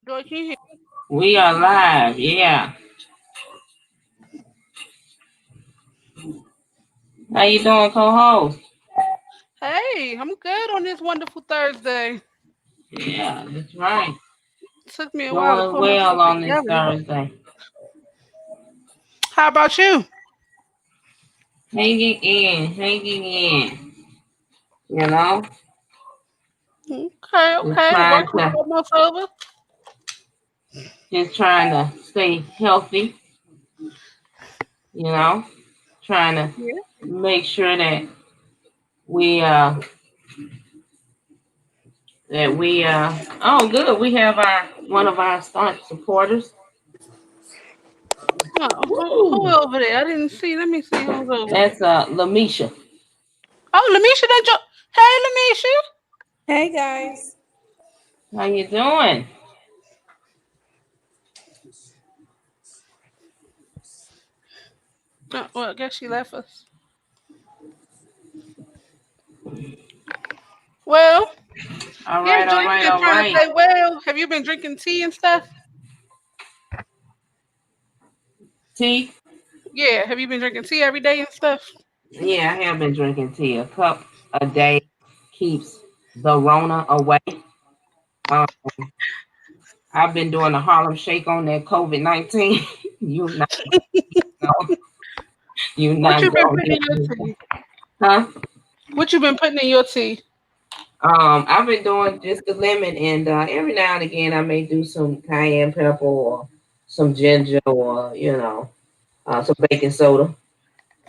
Joy, can you hear? We are live. Yeah. How you doing, co-host? Hey, I'm good on this wonderful Thursday. Yeah, that's right. Took me a while to Doing pull well myself on this together. Thursday. How about you? Hanging in. You know, Okay, just okay. Work trying week to, almost over. just trying to stay healthy. You know, trying to Yeah. make sure that we, Oh, good. We have our one of our staunch supporters. Oh, who Woo! over there? I didn't see. Let me see who's over there. That's Lamisha. Oh, Lamisha done Hey, Hey guys. How you doing? Lamisha. Well, I guess she left us. Well, All yeah, right, Joy, all you've right, been all trying to right. stay well. Have you been drinking tea and stuff? Tea. Yeah, have you been drinking tea every day and stuff? Yeah, I have been drinking tea. A cup a day keeps the Rona away. Um, I've been doing the Harlem Shake on that COVID-19. you not know, you What not you been gonna putting get in your me. tea? Huh? What you been putting in your tea? I've been doing just the lemon, and every now and again I may do some cayenne pepper or some ginger or some baking soda.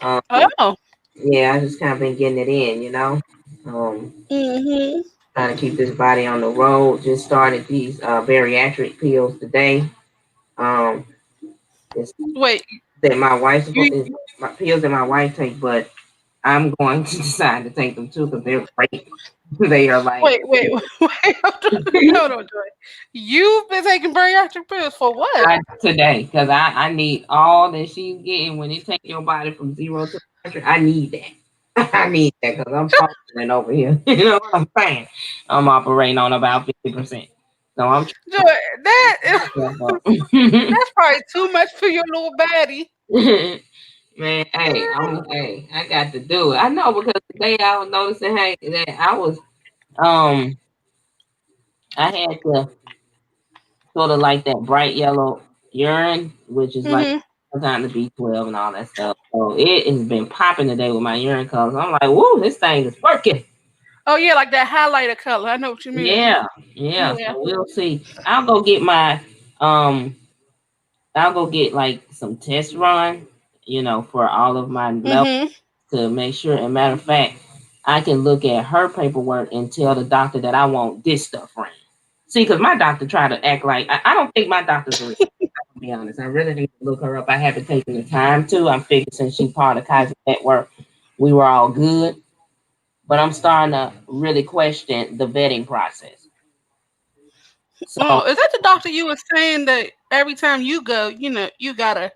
Um, Oh. yeah, I just kind of been getting it in. Um, Mm-hmm. Trying to keep this body on the road. Just started these bariatric pills today. Um, it's Wait, that my wife you is my pills that my wife take, but I'm going to decide to take them too because they're great. They are like wait, hold on, Joy. You've been taking bariatric pills for what? not today because I need all that she's getting when it takes your body from 0 to 100. I need that. I need that because I'm functioning over here. You know what I'm saying? I'm operating on about 50%. So I'm Joy, that trying to that's probably too much for your little baddie. Man, hey, I got to do it. I know because today I was noticing, hey, that um, I had to sort of like that bright yellow urine, which is like Mm-hmm. sometimes the B12 and all that stuff. So it has been popping today with my urine colors. I'm like, woo, this thing is working. Oh yeah, like that highlighter color. I know what you mean. Yeah, yeah. Yeah. So we'll see. Um, I'll go get like some test run, for all of my levels Mm-hmm. to make sure. And matter of fact, I can look at her paperwork and tell the doctor that I want this stuff ran. See, because my doctor tried to act like I don't think my doctor's real. To be honest, I really need to look her up. I haven't taken the time to. I'm figuring since she's part of Kaiser Network, we were all good. But I'm starting to really question the vetting process. So Oh, is that the doctor you were saying that every time you go, you gotta,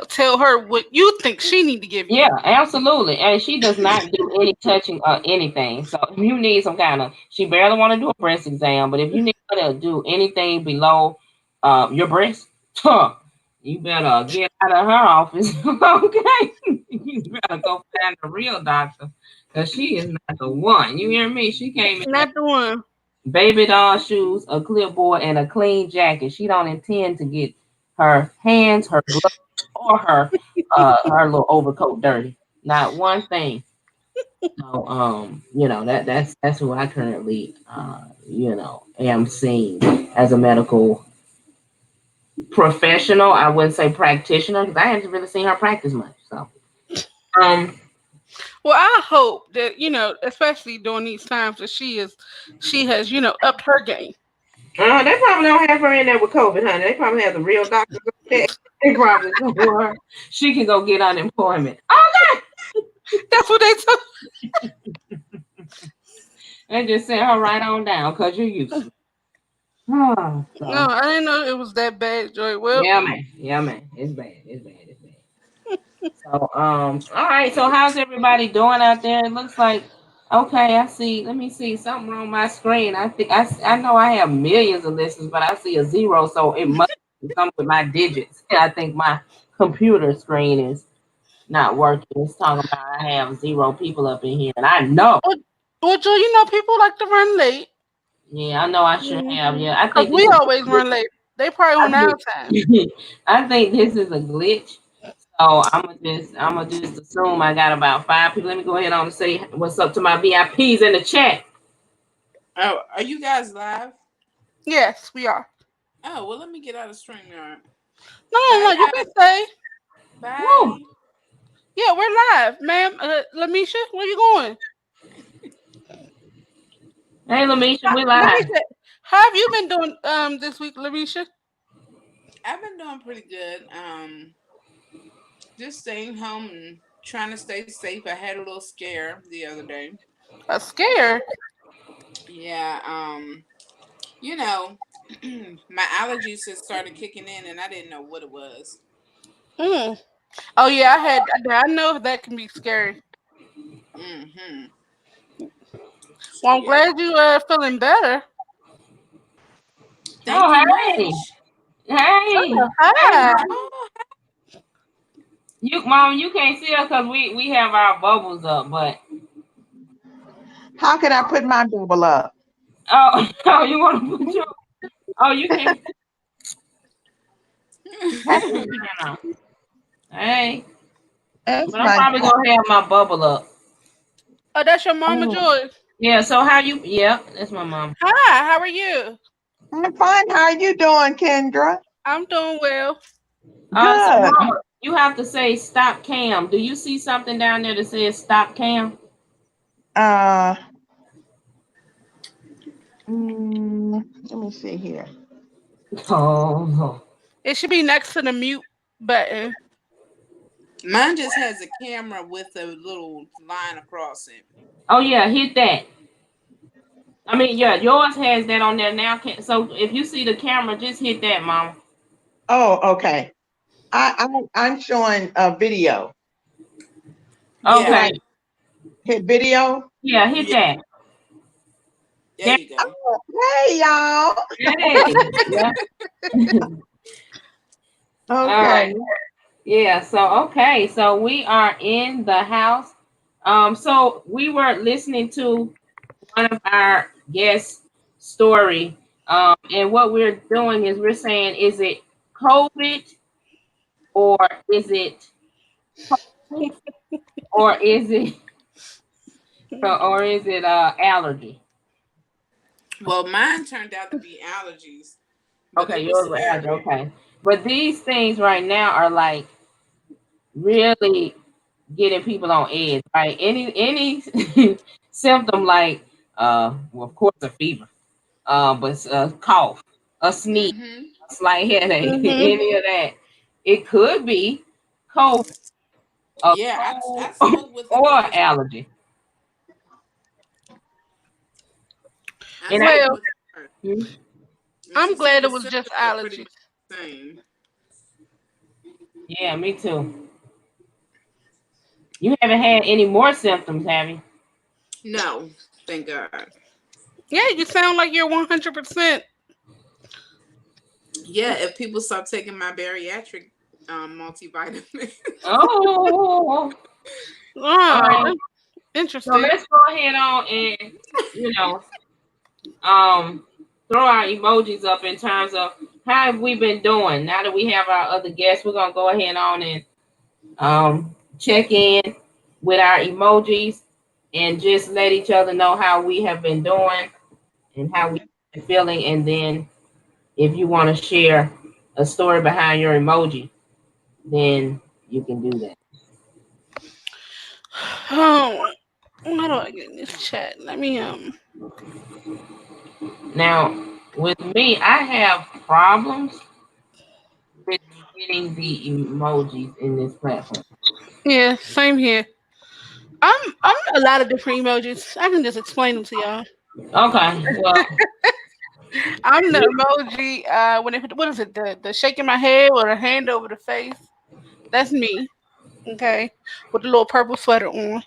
tell her what you think she need to give you? yeah, absolutely. And she does not do any touching or anything. So if you need some kind of, she barely want to do a breast exam, but if you need her to do anything below your breast, huh, you better get out of her office. Okay. You better go find the real doctor because she is not the one. You hear me? She came in there, Not the one. baby doll shoes, a clipboard, and a clean jacket. She don't intend to get her hands, her gloves, or her little overcoat dirty. Not one thing. So that's who I currently am seeing as a medical professional. I wouldn't say practitioner because I haven't really seen her practice much. So um Well, I hope that especially during these times that she has upped her game. they probably don't have her in there with COVID, honey. They probably have the real doctors up there. They probably told her she can go get unemployment. Okay. That's what they told. They just sent her right on down because you're useless. Oh, No, so I didn't know it was that bad, Joy. Well, yeah, man. Yeah, man. It's bad. It's bad. It's bad. So all right. So how's everybody doing out there? It looks like. Okay, I see. Let me see something wrong my screen. I think I know I have millions of listeners, but I see a zero, so it must be something with my digits. I think my computer screen is not working. It's talking about I have zero people up in here, and I know. Well, well, Joe, you know people like to run late. Yeah, I know I should have. Mhm. Yeah, I Cause think this we is always a glitch. run late. They probably I on our time. think, I think this is a glitch. So I'm gonna just assume I got about 5 people. Let me go ahead on and say what's up to my VIPs in the chat. Oh, are you guys live? Yes, we are. Oh, well, let me get out of StreamYard. No, no, Bye, no. You can guys. say, Woo! Bye. yeah, we're live, ma'am. Lamisha, where you going? Hey, Lamisha, we live. Lamisha, how have you been doing this week, Lamisha? I've been doing pretty good. Just staying home and trying to stay safe. I had a little scare the other day. A scare. Yeah, you know, my allergies had started kicking in and I didn't know what it was. Mm. Oh yeah, I had. I know that can be scary. Mm-hmm. So Well, I'm yeah. glad you feeling better. Thank you Oh, hey, much. hey, Oh, hey, hi. mom. Oh, Mom, you can't see us because we have our bubbles up, but How can I put my bubble up? oh, oh, you want to put your, oh, you can, Hey, you know, hey, that's but I'm my. probably gonna have my bubble up. Oh, that's your mama, Oh, Joy. Yeah. So how you? Yeah, that's my mom. Hi. How are you? I'm fine. How you doing, Kendra? I'm doing well. So Good. mama, you have to say stop cam. Do you see something down there that says stop cam? Uh, let me see here. Oh, It should be next to the mute button. mine just has a camera with a little line across it. oh yeah, hit that. I mean, yeah, yours has that on there now. So if you see the camera, just hit that, mama. Oh, okay. I'm showing a video. So Yeah. Okay. I hit video. Yeah, hit Yeah. that. There There. you go. Hey, y'all. Hey. Yeah. All Okay. right. Yeah. So okay. So we are in the house. So we were listening to one of our guest story. And what we're doing is we're saying, is it COVID or is it cold or is it allergy? Well, mine turned out to be allergies, but Okay, it was yours were allergy. scary. Okay, but these things right now are like really getting people on edge. Right? Any symptom like well, of course, a fever, but a cough, a sneeze, Mm-hmm. a slight headache, Hmm. any of that, it could be cold, a Yeah, I cold, spoke with a or nurse. allergy. I And I, spoke Well, with a nurse, and she I'm said glad the it was just symptoms are pretty allergies. much the same. yeah, me too. You haven't had any more symptoms, have you? No, thank God. Yeah, you sound like you're 100%. Yeah, if people stop taking my bariatric multivitamin. Oh, All right, um, that's so interesting. let's go ahead on and you know, um, throw our emojis up in terms of how have we been doing. Now that we have our other guests, we're gonna go ahead on and check in with our emojis and just let each other know how we have been doing and how we been feeling. And then if you want to share a story behind your emoji, then you can do that. Oh, how do I get in this chat? Let me Now, with me, I have problems with getting the emojis in this platform. Yeah, same here. I'm a lot of different emojis. I can just explain them to y'all. Okay, well, I'm the emoji when it what is it, the shaking my head or the hand over the face. That's me. Okay, with the little purple sweater on.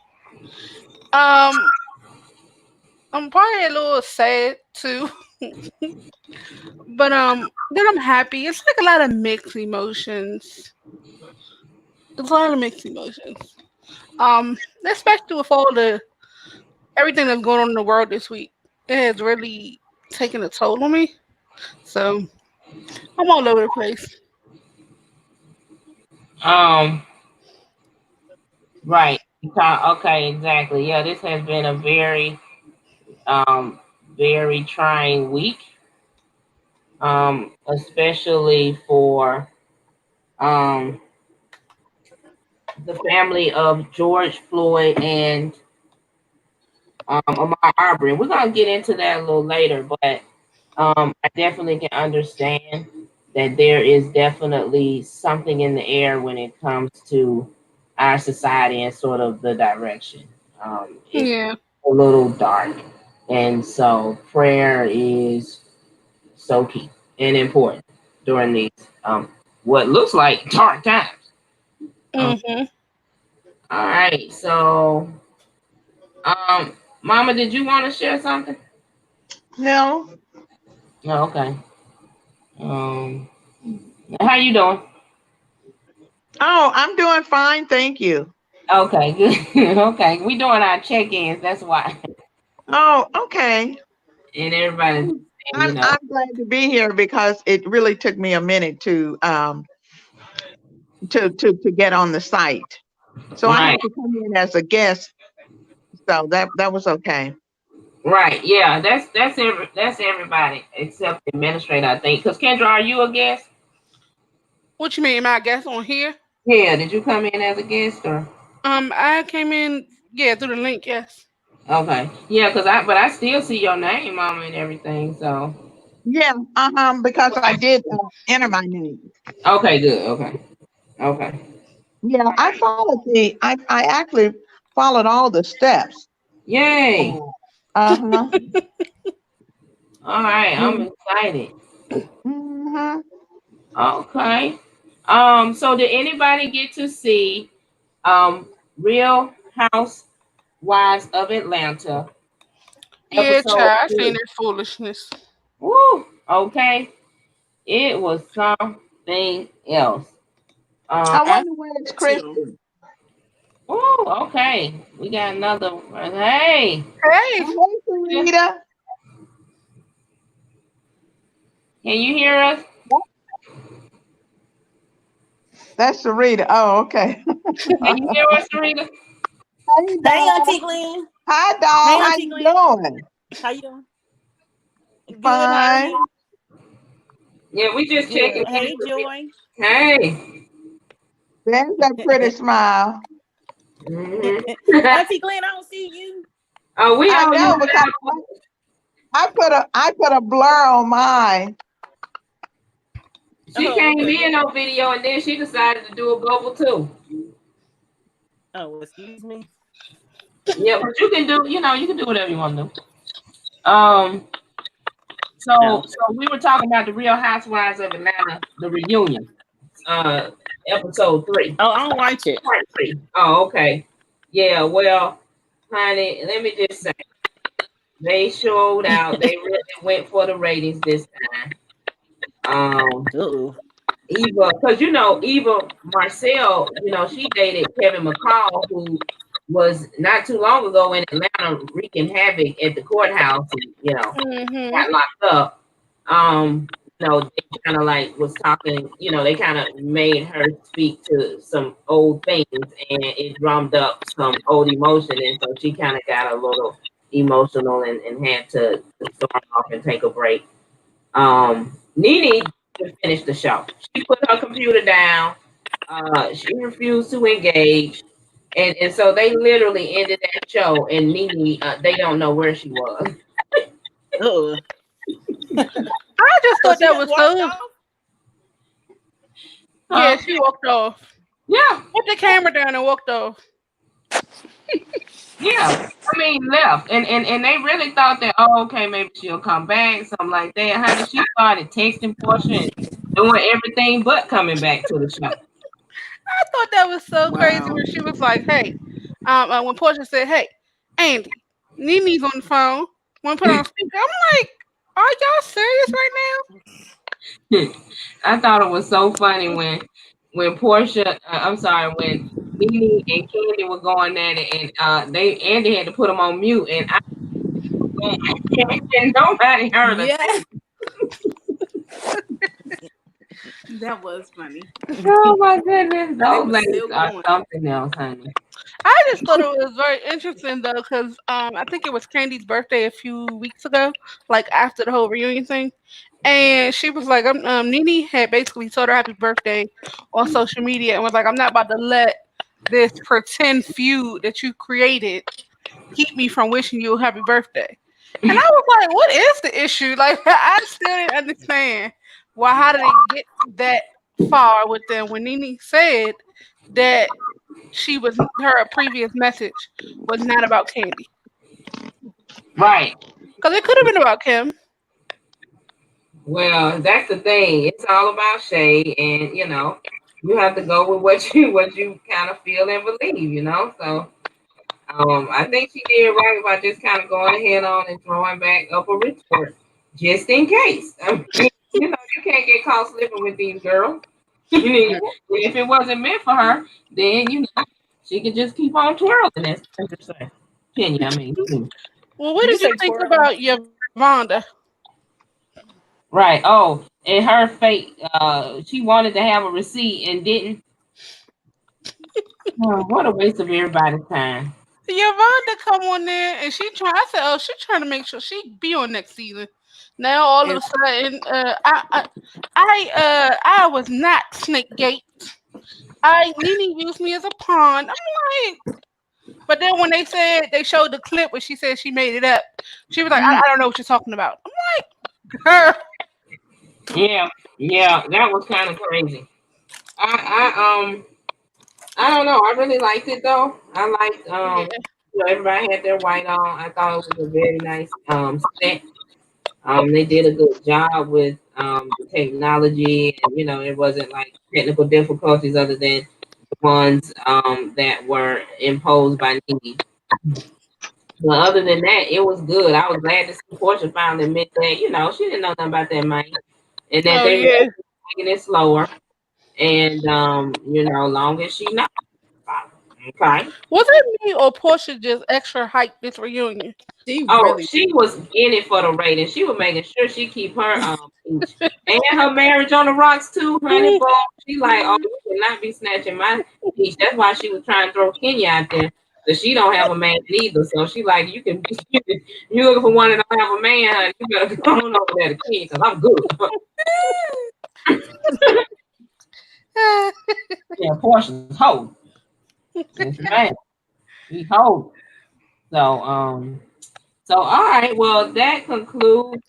Um, I'm probably a little sad too, but then I'm happy. It's like a lot of mixed emotions. It's a lot of mixed emotions. Especially with all the everything that's going on in the world this week, it has really taken a toll on me. So I'm all over the place. Um, right. Okay, exactly. Yeah, this has been a um very trying week. Especially for um the family of George Floyd and Ahmaud Arbery. We're gonna get into that a little later, but I definitely can understand that there is definitely something in the air when it comes to our society and sort of the direction. It's Yeah. a little dark, and so prayer is so key and important during these what looks like dark times. Um, Mhm. all right, so Mama, did you want to share something? No. No, okay. Um, how you doing? Oh, I'm doing fine, thank you. Okay, good. Okay, we doing our check-ins. That's why, Oh, okay. and everybody's saying, I'm glad to be here because it really took me a minute to get on the site. So I right, had to come in as a guest. So that was okay. right, yeah. That's everybody except the administrator, I think. Cause Kendra, are you a guest? What you mean? My guest on here? Yeah. Did you come in as a guest or? I came in, yeah, through the link. Yes. Okay, yeah. But I still see your name, Mama, and everything. So. Yeah, because I did enter my name. Okay, good. Okay, okay. Yeah, I actually followed all the steps. Yay! Uh-huh. All right, I'm Yeah. excited. Hmm. Okay. So did anybody get to see Real Housewives of Atlanta Yeah, episode child. I seen 3? that foolishness. Woo! Okay. It was something else. Um I I wonder where it's too. Kristen. Woo, okay. We got another one. Hey. Hey. Oh, hey, Sarita. Can you hear us? That's Sarita. Oh, okay. Can you hear us, Rita? Hey, Hey, dog. Auntie Glenn. Hi, Hey, dog. How Auntie you Glenn. doing? How you doing? Good. How are Fine. you? Yeah, we just checking Good. in. Hey, Joy. Hey. There's that pretty smile. Mhm. Auntie Glenn, I don't see you. Oh, we I all know used because I put a blur on mine. She Oh, came okay. in on video and then she decided to do a bubble too. Oh, excuse me. Yeah, but you can do, you can do whatever you want to do. So we were talking about the Real Housewives of Atlanta, the reunion, uh, episode 3. Oh, I don't watch it. Part 3. Oh, okay. Yeah, well, honey, let me just say, they showed out. They really went for the ratings this time. Um, Oh, Eva, because Eva Marcel, she dated Kevin McCall, who was not too long ago in Atlanta wreaking havoc at the courthouse, and Mhm. got locked up. They kind of like was talking. They kind of made her speak to some old things, and it drummed up some old emotion, and so she kind of got a little emotional and had to storm off and take a break. Nene didn't finish the show. She put her computer down. She refused to engage, and so they literally ended that show. And Nene, they don't know where she was. oh. I just So thought she that just was walked so. off. Yeah, Huh? she walked off. Yeah, Put the camera down and walked off. yeah. I mean, left, and they really thought that, oh, okay, maybe she'll come back, something like that. Honey, she started texting Portia and doing everything but coming back to the show. I thought that was so crazy Wow. when she was like, "Hey," when Portia said, "Hey, Andy, Nini's on the phone." When put on speaker, I'm like, are y'all serious right I thought it was so funny when Portia, I'm sorry, when Nene and Candy were going at it, and they Andy had to put them on mute, and and nobody heard a Yeah, thing. that was funny. Oh my goodness, They those were ladies still are going. something else, honey. I just thought it was very interesting though, because I think it was Candy's birthday a few weeks ago, like after the whole reunion thing, and she was like, Nene had basically told her happy birthday on social media and was like, I'm not about to let this pretend feud that you created keep me from wishing you a happy birthday. And I was like, what is the issue? Like, I still didn't understand why. How did it get that far with them when Nene said that she was her previous message was not about Candy, Right. because it could have been about Kim. Well, that's the thing. It's all about shade, and you have to go with what you kind of feel and believe. So I think she did right by just kind of going ahead on and throwing back up a retort just in case. I mean, you can't get caught slipping with these girls. If it wasn't meant for her, then she could just keep on twirling. That's what I'm saying. Kenya, I mean. Well, what You did you say think twirling. about Yolanda? Right. Oh, and her fate. She wanted to have a receipt and didn't. Oh, what a waste of everybody's time. Yolanda come on there and she try. I said, oh, she trying to make sure she be on next season. Now all of And a sudden, I was not Snake Gate. Nene used me as a pawn. I'm like, but then when they said they showed the clip where she said she made it up, she was like, mm, I don't know what you're talking about. I'm like, girl, Yeah, yeah, that was kind of crazy. I don't know. I really liked it though. I liked yeah. everybody had their white on. I thought it was a very nice set. They did a good job with the technology, and it wasn't like technical difficulties other than the ones that were imposed by Nene. But other than that, it was good. I was glad to see Portia finally admit that she didn't know nothing about that money, and that Oh they were yeah. taking it slower. And long as she knows. Okay. Was it me or Portia just extra hype this reunion? she Oh, really. she was in it for the rating. She was making sure she keep her peach. And her marriage on the rocks too, honey. Mm. Boy, she like, oh, you cannot be snatching my peach. That's why she was trying to throw Kenya out there. Cause she don't have a man either. So she like, you can you looking for one that don't have a man, honey. You better go on over there to Kenya, cause I'm good. Yeah, Portia's hold. Yes, man. He hold. So all right. Well, that concludes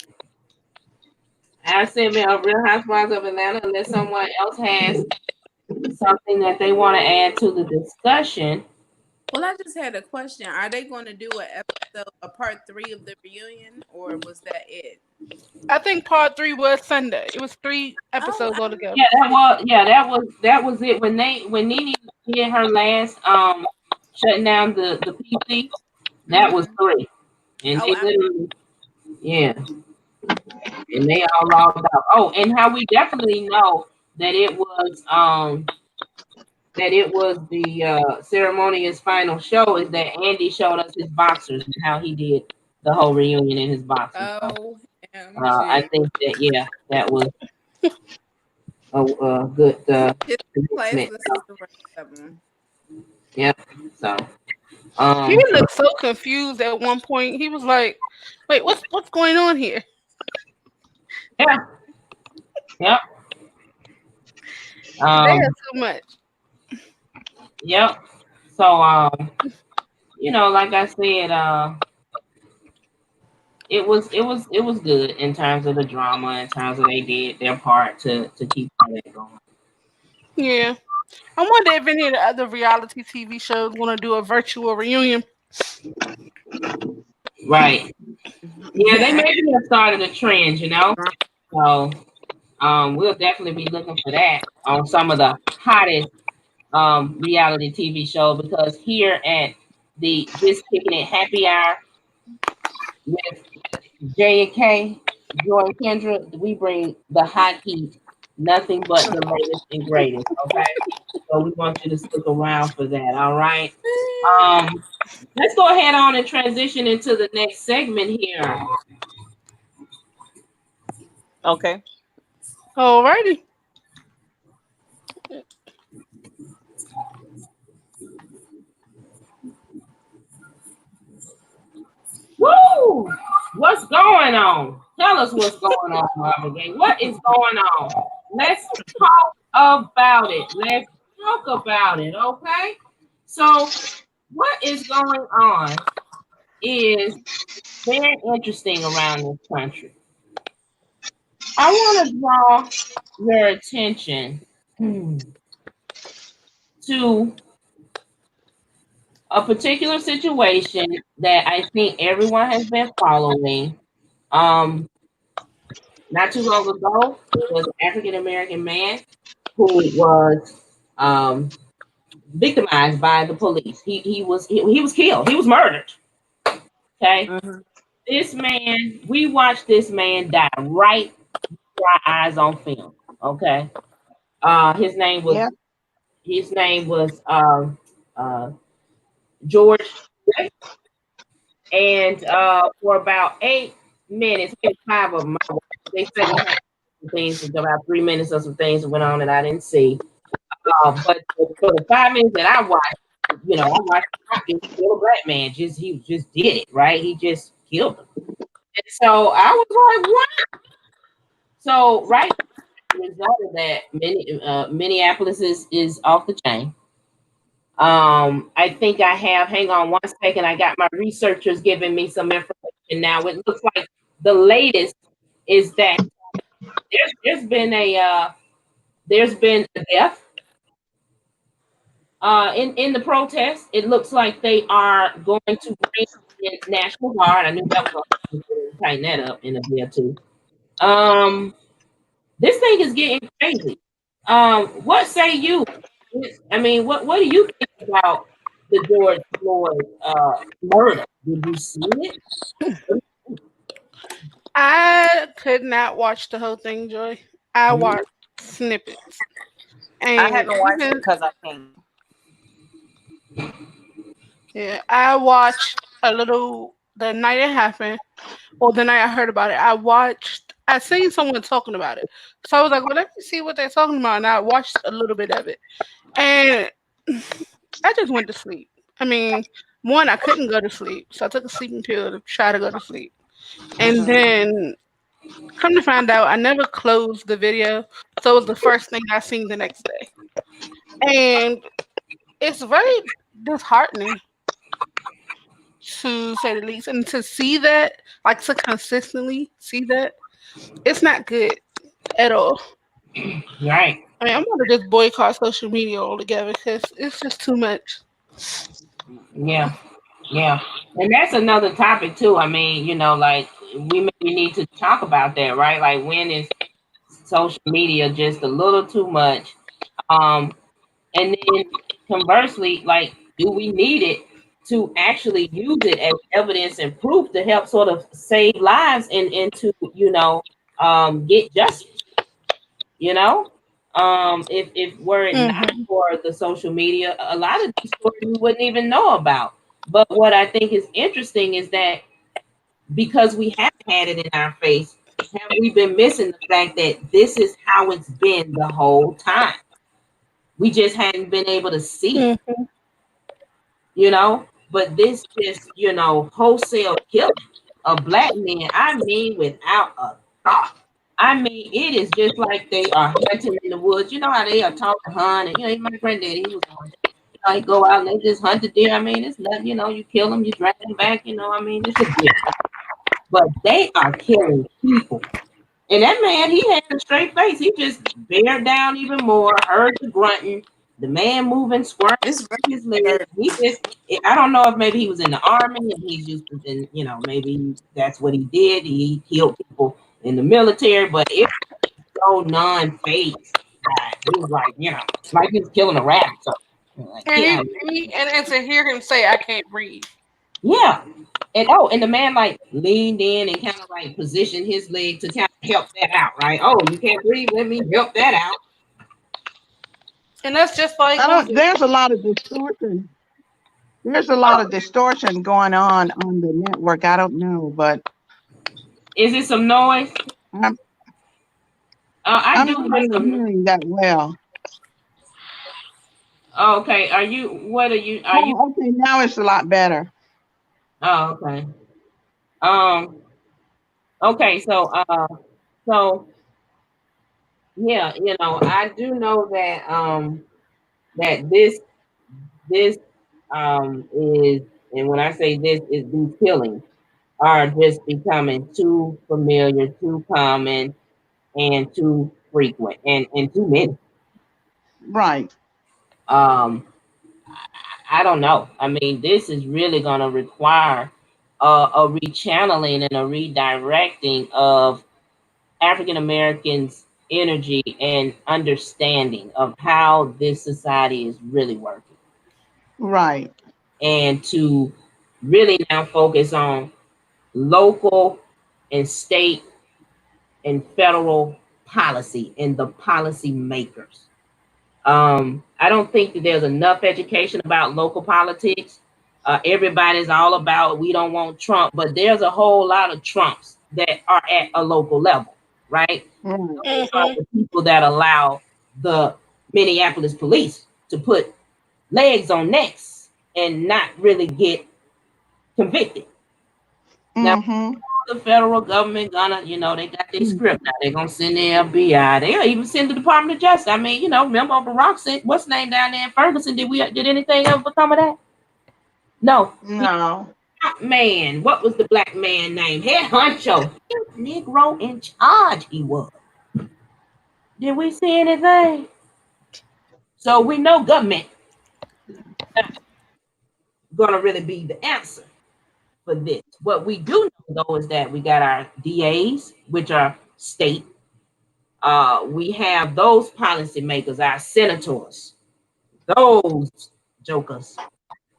our segment of Real Housewives of Atlanta. Unless someone else has something that they want to add to the discussion. Well, I just had a question. Are they going to do a part three of the reunion, or was that it? I think part three was Sunday. It was three Oh, episodes I didn't altogether. Yeah, that was it. When Nene did her last shutting down the PC, that was Mm-hmm. three, and Oh, they literally yeah, and they all logged out. Oh, and how we definitely know that it was the ceremonious final show is that Andy showed us his boxers and how he did the whole reunion in his boxers. So I OMG. think that that was a good Just class commitment. listen to the rest of them. Yep. So He um looked so confused at one point. He was like, "Wait, what's going on here?" yeah, yep. They had Um too much. yep. So like I said, it was good in terms of the drama, in terms of they did their part to keep all that going. Yeah. I wonder if any of the other reality TV shows want to do a virtual reunion. Right. Yeah, they Yeah. maybe have started a trend. So we'll definitely be looking for that on some of the hottest reality TV shows because here at the Just Kicking It Happy Hour with J and K, Joy and Kendra, we bring the hot heat, nothing but the latest and greatest. Okay, so we want you to stick around for that. All right. Um, let's go ahead on and transition into the next segment here. Okay. Alrighty. Woo! What's going on? Tell us what's going on, Marvin Gaye. What is going on? Let's talk about it. Let's talk about it, okay? So, what is going on is very interesting around this country. I want to draw your attention to a particular situation that I think everyone has been following. Um, Not too long ago, was an African American man who was victimized by the police. He was killed. He was murdered. Okay, Mm-hmm. this man, we watched this man die right before our eyes on film. Okay, his name was Yeah. his name was uh, George, and for about 8 minutes, maybe five of them, they said he had some things, about 3 minutes of some things that went on that I didn't see. But for the 5 minutes that I watched, I watched him kill a black man. He just did it, right? He just killed him. And so I was like, what? So right as a result of that, Minneapolis is off the chain. I think I have. Hang on one second. I got my researchers giving me some information now. It looks like the latest is that there's been a death in the protest. It looks like they are going to bring in National Guard. I knew that was going to tighten that up in a day or two. This thing is getting crazy. What say you? I mean, what do you think about the George Floyd murder? Did you see it? I could not watch the whole thing, Joy. I Mm, watched snippets. I And haven't watched it even because I can't. yeah, I watched a little the night it happened, or the night I heard about it. I seen someone talking about it. So I was like, well, let me see what they're talking about. And I watched a little bit of it. And I just went to sleep. I mean, one, I couldn't go to sleep. So I took a sleeping pill to try to go to sleep. And Mm-hmm. then come to find out, I never closed the video. So it was the first thing I seen the next day. And it's very disheartening to say the least. And to see that, like to consistently see that, it's not good at all. right. I mean, I'm gonna just boycott social media altogether because it's just too much. Yeah. Yeah. And that's another topic too. I mean, like we maybe need to talk about that, right? Like when is social media just a little too much? Um, and then conversely, like, do we need it to actually use it as evidence and proof to help sort of save lives and to, get justice, you know? If were it not Hmm. for the social media, a lot of these stories we wouldn't even know about. But what I think is interesting is that because we have had it in our face, have we been missing the fact that this is how it's been the whole time? We just hadn't been able to see it, Hmm. But this just, wholesale killing of black men, I mean, without a thought. I mean, it is just like they are hunting in the woods. You know how they are taught to hunt, and my granddaddy, he was on. He go out and they just hunt the deer. I mean, it's nothing. You kill them, you drag them back. I mean, it's a deer. But they are killing people. And that man, he had a straight face. He just bared down even more, heard the grunting, the man moving, squirming It's his legs. very He just, I don't know if maybe he was in the army and he's used to, maybe that's what he did. He killed people in the military, but it was so non-phased. He was like he was killing a rabbit. So, like, And yeah, and to hear him say, "I can't breathe." Yeah. And the man like leaned in and kind of like positioned his leg to kind of help that out, right? Oh, you can't breathe, let me help that out. And that's just like I don't. Luther. There's a lot of distortion. There's a lot of distortion going on the network. I don't know, but Is it some noise? I'm I I'm do not hear really some. hearing that well. Oh, okay. Are you? What are you? Are you? Oh, okay. Now it's a lot better. Oh, okay. Um. Okay. So yeah, I do know that that this is, and when I say this, is these killings are just becoming too familiar, too common, and too frequent, and too many. Right. Um, I don't know. I mean, this is really going to require a rechanneling and a redirecting of African Americans' energy and understanding of how this society is really working, Right. and to really now focus on local and state and federal policy and the policy makers. I don't think that there's enough education about local politics. Everybody's all about we don't want Trump, but there's a whole lot of Trumps that are at a local level, right? Right. Those are Hmm. the people that allow the Minneapolis police to put legs on necks and not really get convicted. Now, Mm-hmm. the federal government gonna, they got their script now. They're gonna send the FBI. They'll even send the Department of Justice. I mean, remember Barack sent what's his name down there in Ferguson? Did anything ever become of that? No. He No. man. What was the black man name? Head honcho. Negro in charge he was. Did we see anything? So we know government gonna really be the answer for this. What we do know though is that we got our DAs, which are state. We have those policymakers, our senators. Those jokers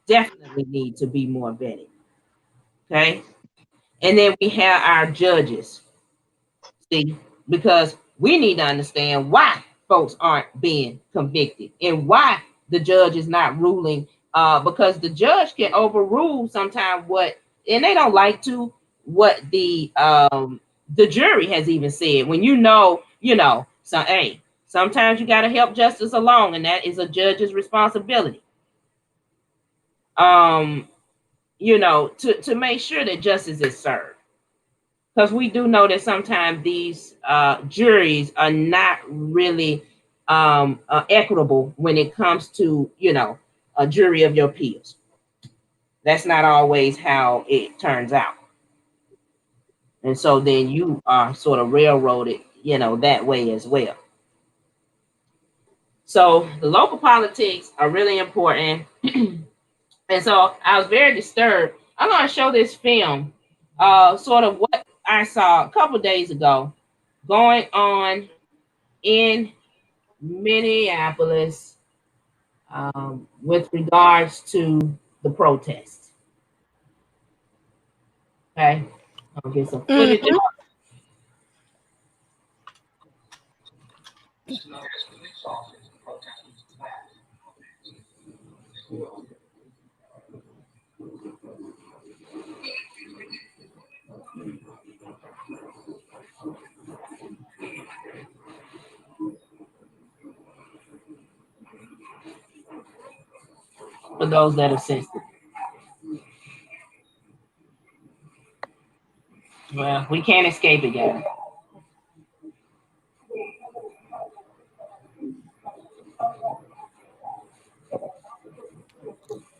definitely need to be more vetted. Okay. And then we have our judges. See, because we need to understand why folks aren't being convicted and why the judge is not ruling. Because the judge can overrule sometimes what, and they don't like to, what the jury has even said. When so hey, sometimes you got to help justice along, and that is a judge's responsibility. Um, to make sure that justice is served, because we do know that sometimes these juries are not really equitable when it comes to a jury of your peers. That's not always how it turns out, and so then you are sort of railroaded that way as well. So the local politics are really important. And so I was very disturbed. I'm going to show this film, sort of what I saw a couple days ago going on in Minneapolis, with regards to the protest. Okay, I'll get some footage. Hmm. For those that are sensitive. Well, we can't escape it, guys.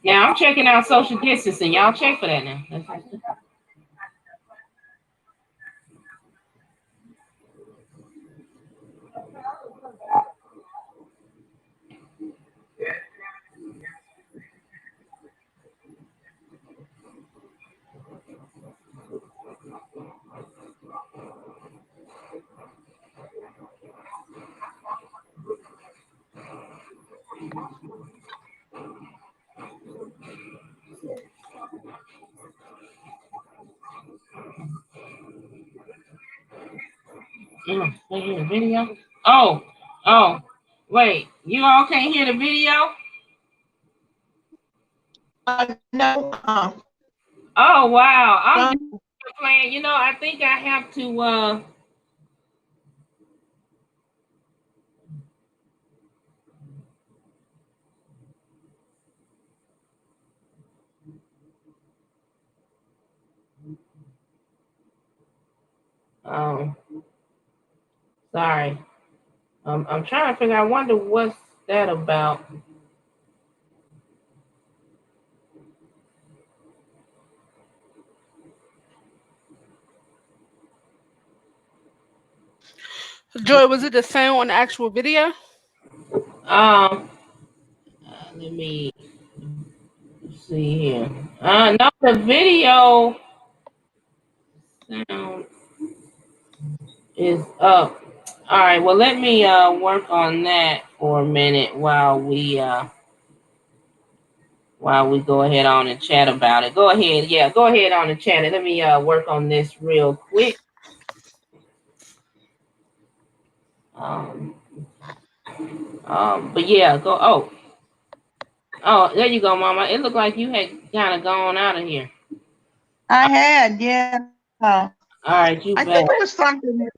Now I'm checking out social distancing. Y'all check for that now. Can't hear the video. Oh, oh, wait. You all can't hear the video? No, Oh wow. I'm no. just playing. I think I have to um sorry. I'm trying to figure I wonder what's that about. Joy, was it the same on the actual video? Let me see here. No, the video sound is up. All right, well let me work on that for a minute while we go ahead on and chat about it. Go ahead, yeah, go ahead on and chat it. Let me work on this real quick. Um, but yeah, go. Oh, there you go, Mama. It looked like you had kind of gone out of here. I had, yeah. All right, you I back. think it was something.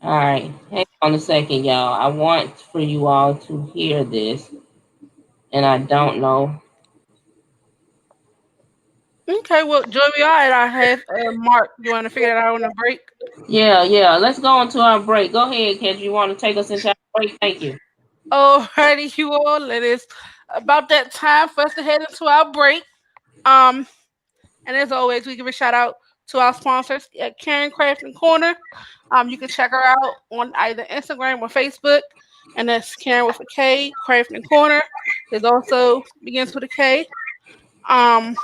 All right, hang on a second, y'all. I want for you all to hear this, and I don't know. Okay, well, Joy, we are at our half mark. You want to figure that out on the break? Yeah, yeah. Let's go into our break. Go ahead, Kendra. You want to take us into our break? Thank you. Alrighty, you all. It is about that time for us to head into our break. Um, and as always, we give a shout out to our sponsors at Karen Craft and Corner. You can check her out on either Instagram or Facebook, and that's Karen with a K, Craft and Corner. It also begins with a K. Um,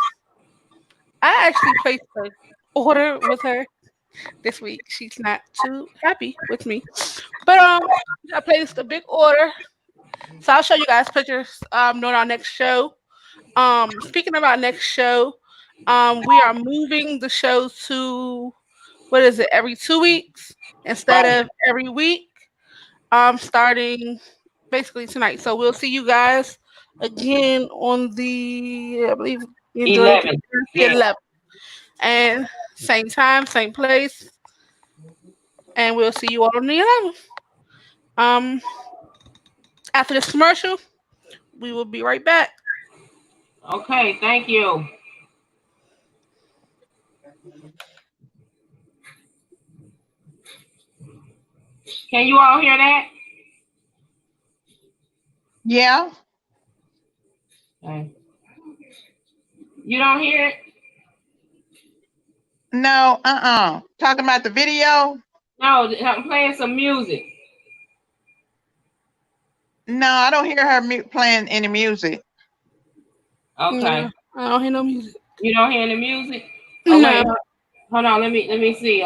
I actually placed an order with her this week. She's not too happy with me, but I placed a big order. So I'll show you guys pictures during our next show. Speaking of our next show, we are moving the show to what is it, every 2 weeks instead Right. of every week. Starting basically tonight. So we'll see you guys again on I believe you enjoyed 11. the Yeah. 11th. And same time, same place. And we'll see you all on the 11th. Um, After this commercial, we will be right back. Okay. Thank you. Can you all hear that? Yeah. Okay. You don't hear it? No, talking about the video. No, I'm playing some music. No, I don't hear her playing any music. Okay. No, I don't hear no music. You don't hear the music? Oh No. wait, hold on. Let me see.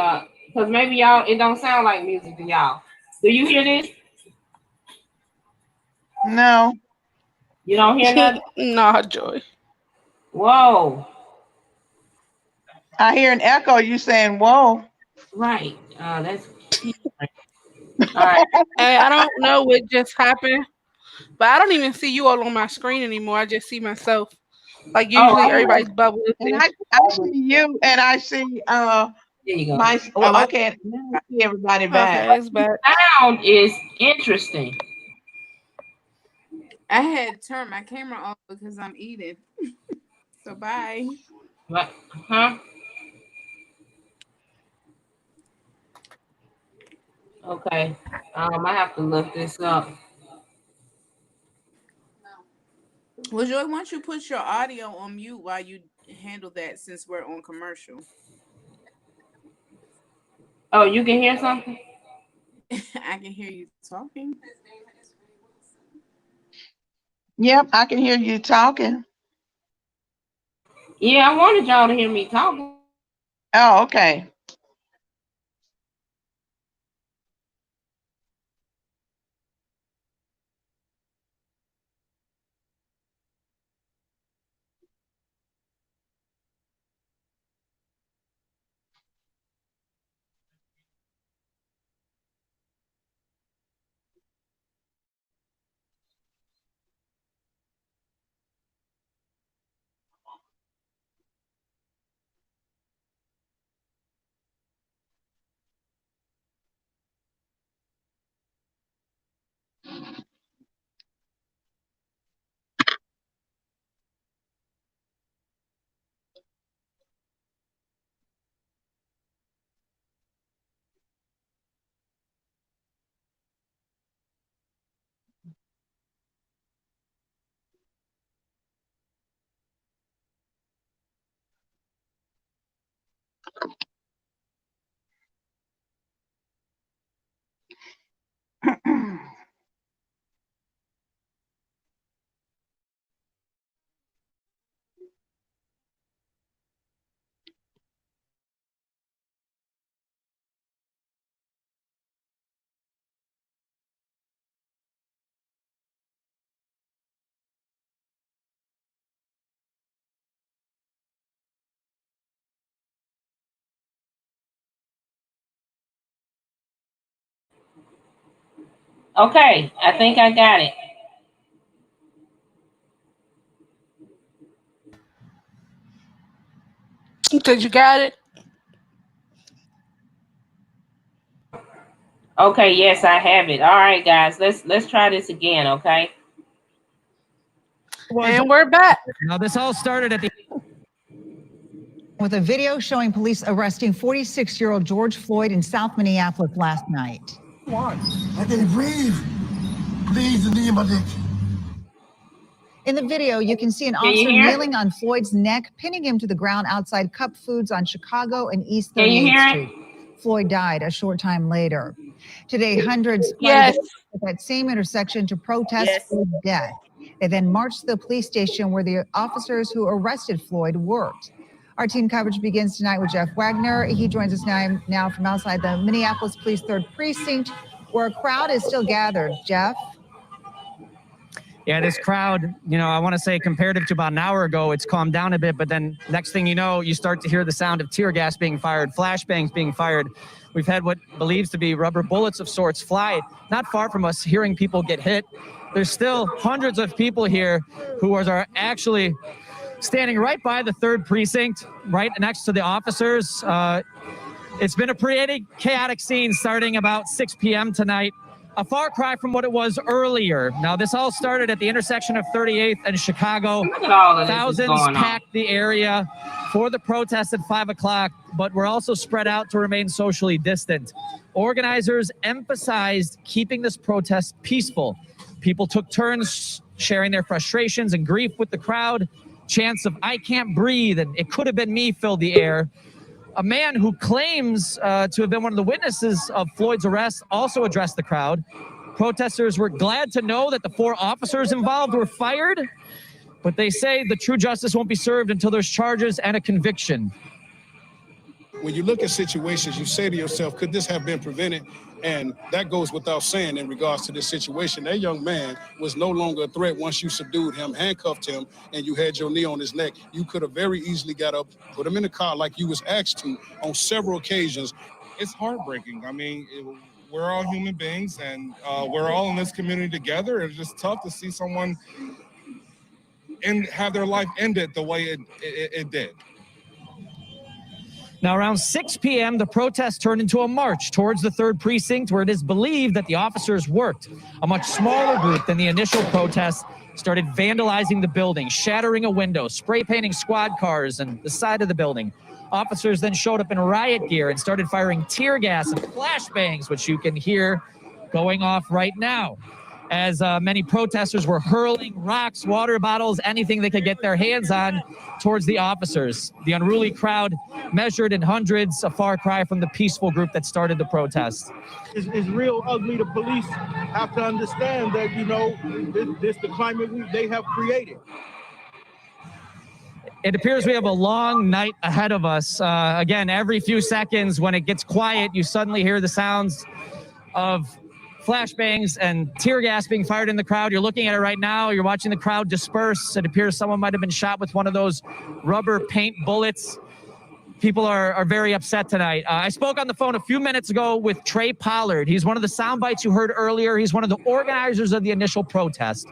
Cause maybe y'all it don't sound like music to y'all. Do you hear this? No, You don't hear nothing? Nah, Joy. Whoa. I hear an echo. You saying, "Whoa"? Right. That's all right. Hey, I don't know what just happened, but I don't even see you all on my screen anymore. I just see myself. Like Oh, usually everybody's bubble is And there. I see you, and I see there you go. my. Oh, Well, okay, now I see everybody back. Okay, it's back. Sound is interesting. I had turned my camera off because I'm eating. So bye. What? Huh? Okay. I have to look this up. Well, Joy, why don't you put your audio on mute while you handle that since we're on commercial? Oh, you can hear something? I can hear you talking. Yep, I can hear you talking. Yeah, I wanted y'all to hear me talking. Oh, okay. Okay, I think I got it. Did you got it? Okay, yes, I have it. All right, guys, let's try this again, okay? And we're back. Now, this all started at the with a video showing police arresting 46-year-old George Floyd in South Minneapolis last night. Why? I can breathe. Please, the name of it. In the video, you can see an Can you officer hear it? kneeling on Floyd's neck, pinning him to the ground outside Cup Foods on Chicago and East Can you 38th hear Street. Floyd died a short time later. Today, hundreds Yes. at that same intersection to protest Floyd's death. They then marched to the police station where the officers who arrested Floyd worked. Our team coverage begins tonight with Jeff Wagner. He joins us now from outside the Minneapolis Police 3rd Precinct, where a crowd is still gathered. Jeff? Yeah, this crowd, I want to say comparative to about an hour ago, it's calmed down a bit, but then next thing you know, you start to hear the sound of tear gas being fired, flashbangs being fired. We've had what believes to be rubber bullets of sorts fly not far from us, hearing people get hit. There's still hundreds of people here who are actually standing right by the 3rd Precinct, right next to the officers. It's been a pretty chaotic scene starting about 6 p.m. tonight. A far cry from what it was earlier. Now, this all started at the intersection of 38th and Chicago. Look at all of this Thousands going on. packed the area for the protest at 5 o'clock, but we're also spread out to remain socially distant. Organizers emphasized keeping this protest peaceful. People took turns sharing their frustrations and grief with the crowd. Chants of "I can't breathe" and "it could have been me" filled the air. A man who claims to have been one of the witnesses of Floyd's arrest also addressed the crowd. Protesters were glad to know that the 4 officers involved were fired, but they say the true justice won't be served until there's charges and a conviction. When you look at situations, you say to yourself, could this have been prevented? And that goes without saying in regards to this situation. That young man was no longer a threat once you subdued him, handcuffed him, and you had your knee on his neck. You could have very easily got up, put him in the car like you was asked to on several occasions. It's heartbreaking. I mean, we're all human beings, and we're all in this community together. It's just tough to see someone and have their life ended the way it did. Now, around 6 p.m., the protest turned into a march towards the 3rd Precinct, where it is believed that the officers worked. A much smaller group than the initial protest started vandalizing the building, shattering a window, spray painting squad cars and the side of the building. Officers then showed up in riot gear and started firing tear gas and flashbangs, which you can hear going off right now, as many protesters were hurling rocks, water bottles, anything they could get their hands on towards the officers. The unruly crowd measured in hundreds, a far cry from the peaceful group that started the protest. It's real ugly. The police have to understand that, this the climate they have created. It appears we have a long night ahead of us. Again, every few seconds when it gets quiet, you suddenly hear the sounds of flashbangs and tear gas being fired in the crowd. You're looking at it right now. You're watching the crowd disperse. It appears someone might have been shot with one of those rubber paint bullets. People are very upset tonight. I spoke on the phone a few minutes ago with Trey Pollard. He's one of the sound bites you heard earlier. He's one of the organizers of the initial protest.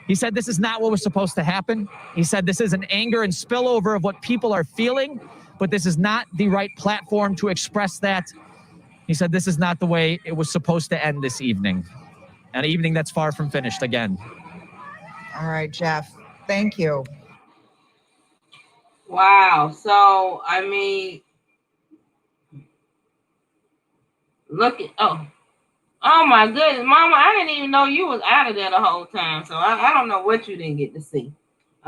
He said this is not what was supposed to happen. He said this is an anger and spillover of what people are feeling, but this is not the right platform to express that. He said this is not the way it was supposed to end this evening. An evening that's far from finished again. All right, Jeff. Thank you. Wow. So, I mean, look at, oh my goodness, Mama, I didn't even know you was out of there the whole time. So I don't know what you didn't get to see.